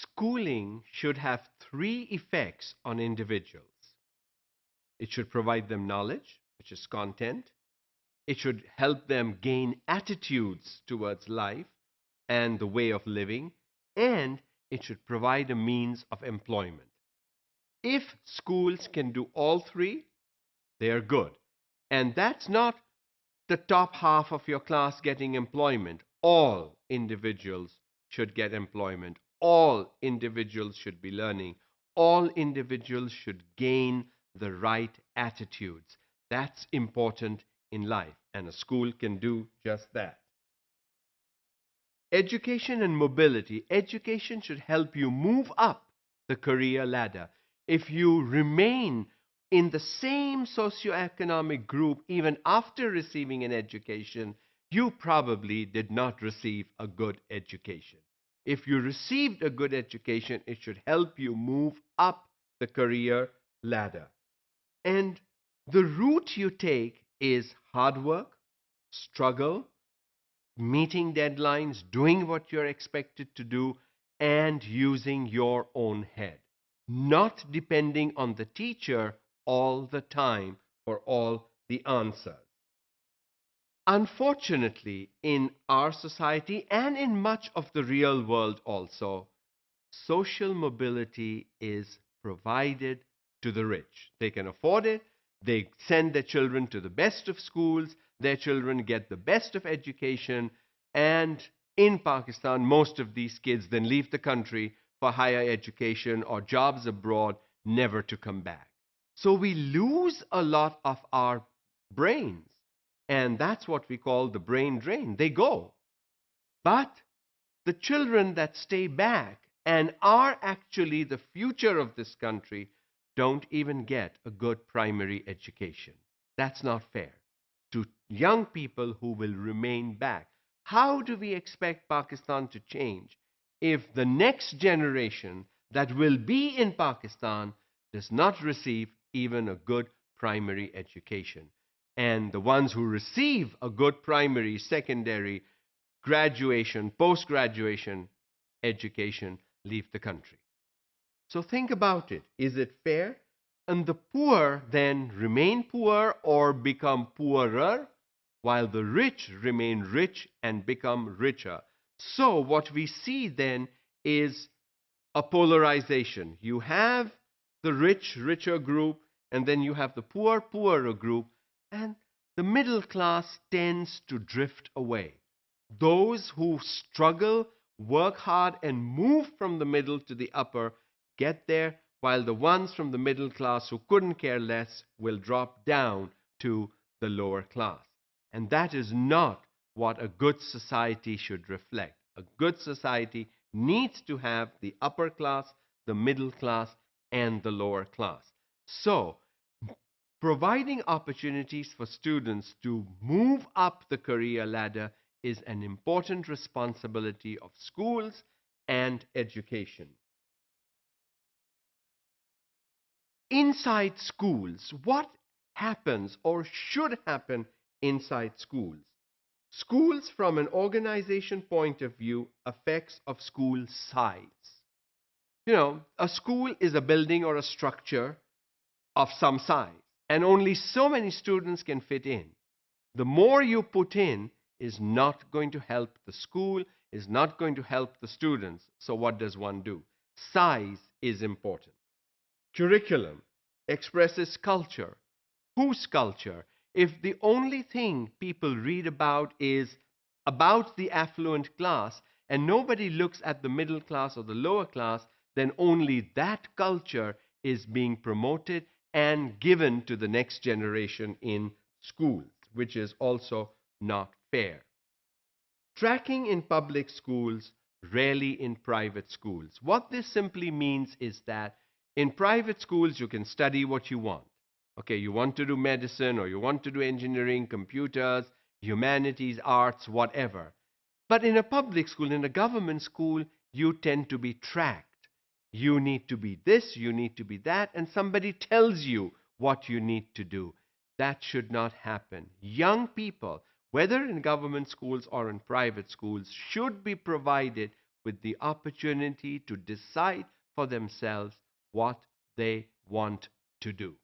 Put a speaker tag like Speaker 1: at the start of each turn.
Speaker 1: schooling should have three effects on individuals. It should provide them knowledge, which is content. It should help them gain attitudes towards life and the way of living. And it should provide a means of employment. If schools can do all three, they are good. And that's not the top half of your class getting employment. All individuals should get employment. All individuals should be learning. All individuals should gain the right attitudes. That's important in life, and a school can do just that. Education and mobility. Education should help you move up the career ladder. If you remain in the same socioeconomic group even after receiving an education, you probably did not receive a good education. If you received a good education, it should help you move up the career ladder. And the route you take is hard work, struggle, meeting deadlines, doing what you're expected to do, and using your own head, not depending on the teacher all the time for all the answers. Unfortunately, in our society and in much of the real world also, social mobility is provided to the rich. They can afford it. They send their children to the best of schools. Their children get the best of education. And in Pakistan, most of these kids then leave the country for higher education or jobs abroad, never to come back. So we lose a lot of our brains. And that's what we call the brain drain. They go. But the children that stay back and are actually the future of this country don't even get a good primary education. That's not fair to young people who will remain back. How do we expect Pakistan to change if the next generation that will be in Pakistan does not receive even a good primary education? And the ones who receive a good primary, secondary, graduation, post-graduation education leave the country. So think about it. Is it fair? And the poor then remain poor or become poorer, while the rich remain rich and become richer. So what we see then is a polarization. You have the rich, richer group, and then you have the poor, poorer group, and the middle class tends to drift away. Those who struggle, work hard, and move from the middle to the upper get there, while the ones from the middle class who couldn't care less will drop down to the lower class. And that is not what a good society should reflect. A good society needs to have the upper class, the middle class, and the lower class. So, providing opportunities for students to move up the career ladder is an important responsibility of schools and education. Inside schools, what happens or should happen inside schools? Schools, from an organization point of view, affects of school size. A school is a building or a structure of some size, and only so many students can fit in. The more you put in is not going to help the school, is not going to help the students. So what does one do? Size is important. Curriculum expresses culture. Whose culture? If the only thing people read about is about the affluent class and nobody looks at the middle class or the lower class, then only that culture is being promoted and given to the next generation in schools, which is also not fair. Tracking in public schools, rarely in private schools. What this simply means is that in private schools, you can study what you want. Okay, you want to do medicine or you want to do engineering, computers, humanities, arts, whatever. But in a public school, in a government school, you tend to be tracked. You need to be this, you need to be that, and somebody tells you what you need to do. That should not happen. Young people, whether in government schools or in private schools, should be provided with the opportunity to decide for themselves what they want to do.